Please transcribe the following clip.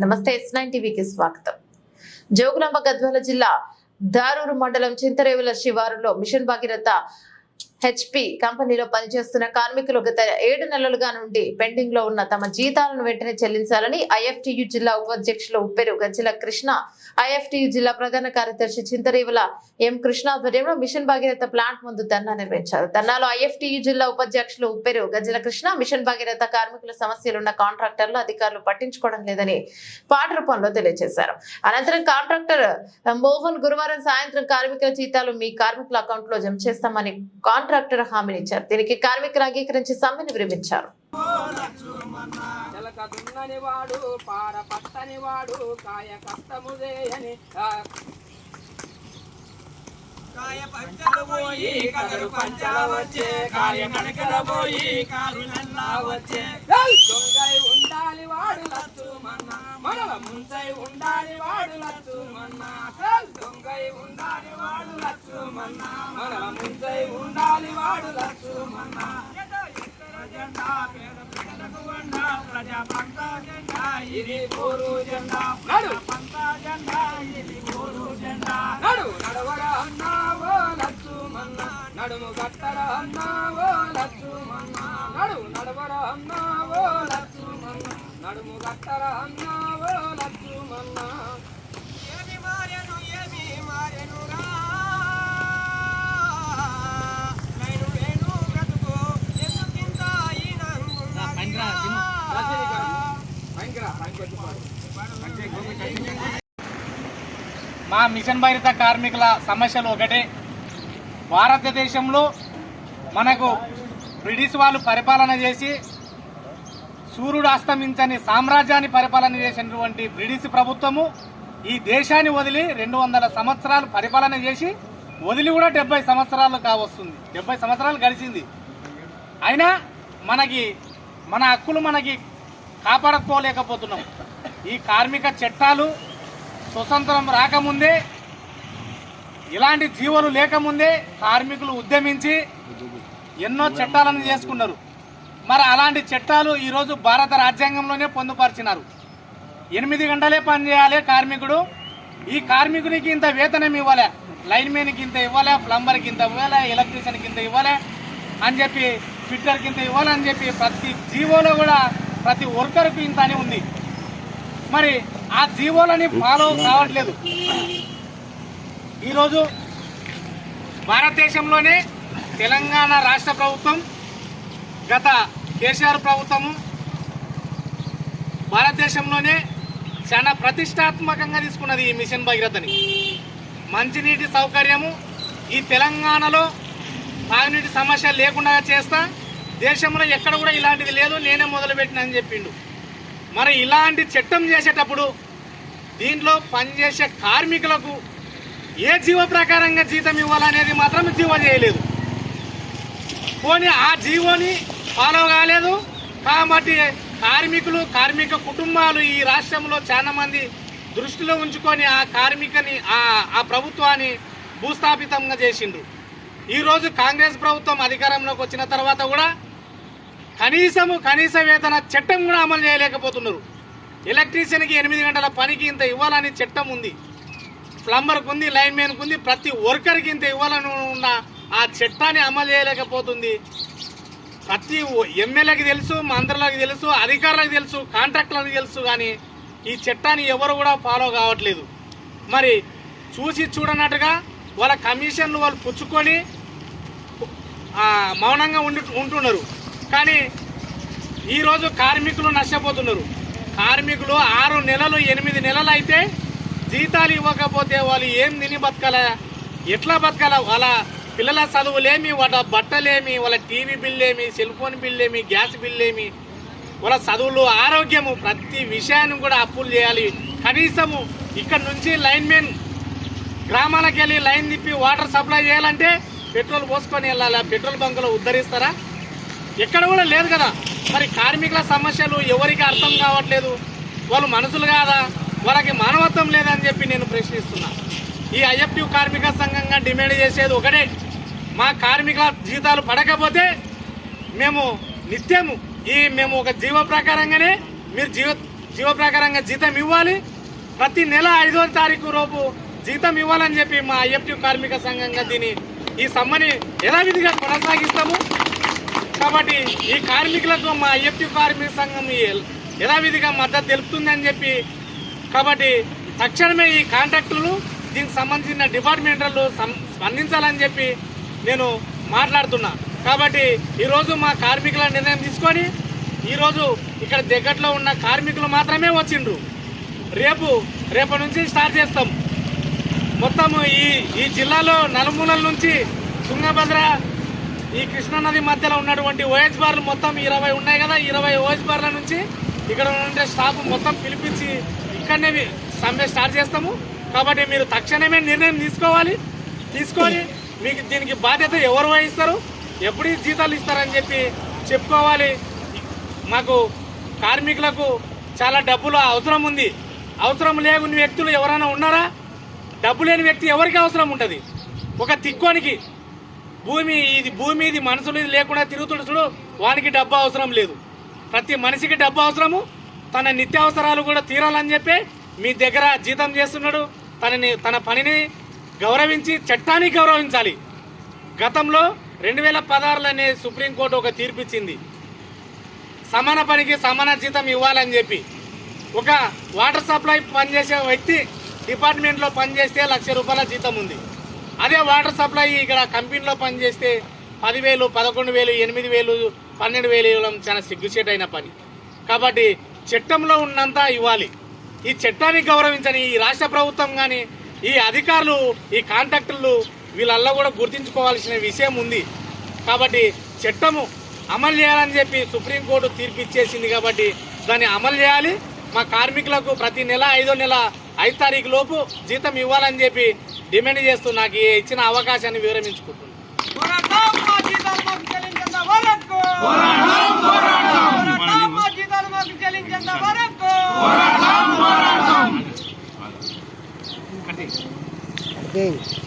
నమస్తే S9 టీవీకి స్వాగతం. జోగులాంబ గద్వాల జిల్లా దారూరు మండలం చింతరేవుల శివారులో మిషన్ భగీరథ HP కంపెనీలో పనిచేస్తున్న కార్మికులు గత 7 నెలలుగా నుండి పెండింగ్ లో ఉన్న తమ జీతాలను వెంటనే చెల్లించాలని IFTU జిల్లా ఉపాధ్యక్షులు ఉప్పెరు గజ్జల కృష్ణ, IFTU జిల్లా ప్రధాన కార్యదర్శి చింతరేవుల M కృష్ణ ఆధ్వర్యంలో మిషన్ భగీరథ ప్లాంట్ ముందు ధర్నా నిర్వహించారు. ధర్నాలో IFTU జిల్లా ఉపాధ్యక్షులు ఉప్పెరు గజ్జల కృష్ణ మిషన్ భగీరథ కార్మికుల సమస్యలున్న కాంట్రాక్టర్లు అధికారులు పట్టించుకోవడం లేదని పాట రూపంలో తెలియజేశారు. అనంతరం కాంట్రాక్టర్ మోహన్ గురువారం సాయంత్రం కార్మికుల జీతాలు మీ కార్మికుల అకౌంట్ లో జమ చేస్తామని కాంట్రాక్టర్ హామీనిచ్చారు. దీనికి కార్మికులు అంగీకరించి సమ్మెను విరమించారు. ఉండాలి వాడు లచ్చుమన్నా మనల ముంచై ఉండాలి వాడు లచ్చుమన్నా దొంగై ఉండాలి వాడు లచ్చుమన్నా మనల ముంచై ఉండాలి వాడు లచ్చుమన్నా జెండా పేద ప్రజలకు వండా ప్రజా పంట జెండా ఇది పోరు జెండా నడు పంట జెండా ఇది పోరు జెండా నడు నడవరా అన్నావో లచ్చుమన్నా నడుము గట్టరా అన్నావో లచ్చుమన్నా నడు నడవరా అన్నావో లచ్చుమన్నా నడుము గట్టరా అన్నావో లచ్చుమన్నా ఏమి మారెనురా నేను వేణు బ్రతుకు ఎందుకింత మా మిషన్ భగీరథ కార్మికుల సమస్యలు ఒకటే. భారతదేశంలో మనకు బ్రిటిష్ వాళ్ళు పరిపాలన చేసి సూర్యుడు అస్తమించని సామ్రాజ్యాన్ని పరిపాలన చేసినటువంటి బ్రిటిష్ ప్రభుత్వము ఈ దేశాన్ని వదిలి 200 సంవత్సరాలు పరిపాలన చేసి వదిలి కూడా 70 సంవత్సరాలు కావస్తుంది. 70 సంవత్సరాలు గడిచింది. అయినా మన హక్కులు మనకి కాపాడుకోలేకపోతున్నాం. ఈ కార్మిక చట్టాలు స్వతంత్రం రాకముందే, ఇలాంటి జీవోలు లేకముందే కార్మికులు ఉద్యమించి ఎన్నో చట్టాలను చేసుకున్నారు. మరి అలాంటి చట్టాలు ఈరోజు భారత రాజ్యాంగంలోనే పొందుపరిచినారు. 8 గంటలే పనిచేయాలి కార్మికుడు. ఈ కార్మికునికి ఇంత వేతనం ఇవ్వాలి, లైన్మెన్కి ఇంత ఇవ్వాలి, ప్లంబర్కి ఇంత ఇవ్వాలి, ఎలక్ట్రీషియన్కి ఇంత ఇవ్వాలి అని చెప్పి, ఫిట్టర్కి ఇంత ఇవ్వాలని చెప్పి ప్రతి జీవోలో కూడా ప్రతి వర్కర్కు ఇంత అని ఉంది. మరి ఆ జీవోలని ఫాలో కావట్లేదు. ఈరోజు భారతదేశంలోనే తెలంగాణ రాష్ట్ర ప్రభుత్వం, గత కేసీఆర్ ప్రభుత్వము భారతదేశంలోనే చాలా ప్రతిష్టాత్మకంగా తీసుకున్నది ఈ మిషన్ భగీరథని. మంచినీటి సౌకర్యము ఈ తెలంగాణలో తాగునీటి సమస్య లేకుండా చేస్తా, దేశంలో ఎక్కడ కూడా ఇలాంటిది లేదు, నేనే మొదలుపెట్టినని చెప్పిండు. మరి ఇలాంటి చట్టం చేసేటప్పుడు దీంట్లో పనిచేసే కార్మికులకు ఏ జీవో ప్రకారంగా జీతం ఇవ్వాలనేది మాత్రం జీవో చేయలేదు. పోనీ ఆ జీవోని ఫాలో కాలేదు కాబట్టి కార్మిక కుటుంబాలు ఈ రాష్ట్రంలో చాలా మంది దృష్టిలో ఉంచుకొని ఆ కార్మికుని ఆ ప్రభుత్వాన్ని భూస్థాపితంగా చేసిండ్రు. ఈరోజు కాంగ్రెస్ ప్రభుత్వం అధికారంలోకి వచ్చిన తర్వాత కూడా కనీస వేతన చట్టం కూడా అమలు చేయలేకపోతున్నారు. ఎలక్ట్రీషియన్కి 8 గంటల పనికి ఇంత ఇవ్వాలని చట్టం ఉంది, ప్లంబర్కి ఉంది, లైన్మెన్కి ఉంది, ప్రతి వర్కర్కి ఇంత ఇవ్వాలని ఉన్న ఆ చట్టాన్ని అమలు చేయలేకపోతుంది. ప్రతి ఎమ్మెల్యేకి తెలుసు, మంత్రులకు తెలుసు, అధికారులకు తెలుసు, కాంట్రాక్టర్లకు తెలుసు, కానీ ఈ చట్టాన్ని ఎవరు కూడా ఫాలో కావట్లేదు. మరి చూసి చూడనట్టుగా వాళ్ళ కమిషన్లు వాళ్ళు పుచ్చుకొని మౌనంగా ఉంటున్నారు. కానీ ఈరోజు కార్మికులు నష్టపోతున్నారు. కార్మికులు 6 నెలలు 8 నెలలు అయితే జీతాలు ఇవ్వకపోతే వాళ్ళు ఏం తిని బతకాల, ఎట్లా బతకాల? వాళ్ళ పిల్లల చదువులేమి, వాళ్ళ బట్టలేమి, వాళ్ళ టీవీ బిల్లేమి, సెల్ ఫోన్ బిల్లేమి, గ్యాస్ బిల్లేమి, వాళ్ళ చదువులు, ఆరోగ్యము, ప్రతి విషయాన్ని కూడా అప్పులు చేయాలి. కనీసము ఇక్కడ నుంచి లైన్మెన్ గ్రామాలకు వెళ్ళి లైన్ తిప్పి వాటర్ సప్లై చేయాలంటే పెట్రోల్ పోసుకొని వెళ్ళాలి. పెట్రోల్ బంకులో ఉద్ధరిస్తారా? ఎక్కడ కూడా లేదు కదా. మరి కార్మికుల సమస్యలు ఎవరికి అర్థం కావట్లేదు. వాళ్ళు మనుషులు కాదా? వాళ్ళకి మానవత్వం లేదని చెప్పి నేను ప్రశ్నిస్తున్నా. ఈ IFTU కార్మిక సంఘంగా డిమాండ్ చేసేది ఒకటే, మా కార్మికుల జీతాలు పడకపోతే మేము నిత్యము మేము ఒక జీవ ప్రకారంగానే మీరు జీవో ప్రకారంగా జీతం ఇవ్వాలి. ప్రతి నెల 5వ తారీఖు లోపు జీతం ఇవ్వాలని చెప్పి మా ఐఎఫ్టీ కార్మిక సంఘంగా దీని ఈ సమ్మని యథావిధిగా కొనసాగిస్తాము. కాబట్టి ఈ కార్మికులకు మా ఐఎఫ్టీ కార్మిక సంఘం యథావిధిగా మద్దతు తెలుపుతుందని చెప్పి, కాబట్టి తక్షణమే ఈ కాంట్రాక్టులు దీనికి సంబంధించిన డిపార్ట్మెంట్లు స్పందించాలని చెప్పి నేను మాట్లాడుతున్నా. కాబట్టి ఈరోజు మా కార్మికుల నిర్ణయం తీసుకొని ఈరోజు ఇక్కడ దగ్గరలో ఉన్న కార్మికులు మాత్రమే వచ్చిండ్రు. రేపు నుంచి స్టార్ట్ చేస్తాం. మొత్తము ఈ జిల్లాలో నలుమూలల నుంచి తుంగభద్ర ఈ కృష్ణానది మధ్యలో ఉన్నటువంటి ఓఎస్ బార్లు మొత్తం 20 ఉన్నాయి కదా, 20 ఓఎస్ బార్ల నుంచి ఇక్కడ ఉండే స్టాఫ్ మొత్తం పిలిపించి ఇక్కడనే సమ్మె స్టార్ట్ చేస్తాము. కాబట్టి మీరు తక్షణమే నిర్ణయం తీసుకొని మీకు దీనికి బాధ్యత ఎవరు వహిస్తారు, ఎప్పుడు జీతాలు ఇస్తారని చెప్పి చెప్పుకోవాలి. మాకు కార్మికులకు చాలా డబ్బులు అవసరం ఉంది. అవసరం లేని వ్యక్తులు ఎవరైనా ఉన్నారా? డబ్బు లేని వ్యక్తి ఎవరికి అవసరం ఉంటుంది? ఒక తిక్కోనికి భూమి ఇది మనుషులు ఇది లేకుండా తిరుగుతుడు చూడు, వానికి డబ్బు అవసరం లేదు. ప్రతి మనిషికి డబ్బు అవసరము. తన నిత్యావసరాలు కూడా తీరాలని చెప్పి మీ దగ్గర జీతం చేస్తున్నాడు. తన పనిని గౌరవించి చట్టాన్ని గౌరవించాలి. గతంలో 2016లోనే సుప్రీంకోర్టు ఒక తీర్పు ఇచ్చింది. సమాన పనికి సమాన జీతం ఇవ్వాలని చెప్పి. ఒక వాటర్ సప్లై పనిచేసే వ్యక్తి డిపార్ట్మెంట్లో పనిచేస్తే ₹1,00,000 జీతం ఉంది. అదే వాటర్ సప్లై ఇక్కడ కంపెనీలో పనిచేస్తే 10,000, 11,000, 8,000, 12,000 ఇవ్వడం చాలా సిగ్గుచేటు అయిన పని. కాబట్టి చట్టంలో ఉన్నంత ఇవ్వాలి. ఈ చట్టాన్ని గౌరవించని ఈ రాష్ట్ర ప్రభుత్వం కానీ ఈ అధికారులు ఈ కాంట్రాక్టర్లు వీళ్ళల్లో కూడా గుర్తించుకోవాల్సిన విషయం ఉంది. కాబట్టి చట్టము అమలు చేయాలని చెప్పి సుప్రీంకోర్టు తీర్పు ఇచ్చేసింది. కాబట్టి దాన్ని అమలు చేయాలి. మా కార్మికులకు ప్రతి నెల 5 తారీఖు లోపు జీతం ఇవ్వాలని చెప్పి డిమాండ్ చేస్తూ నాకు ఇచ్చిన అవకాశాన్ని వివరించుకుంటున్నాను. Okay.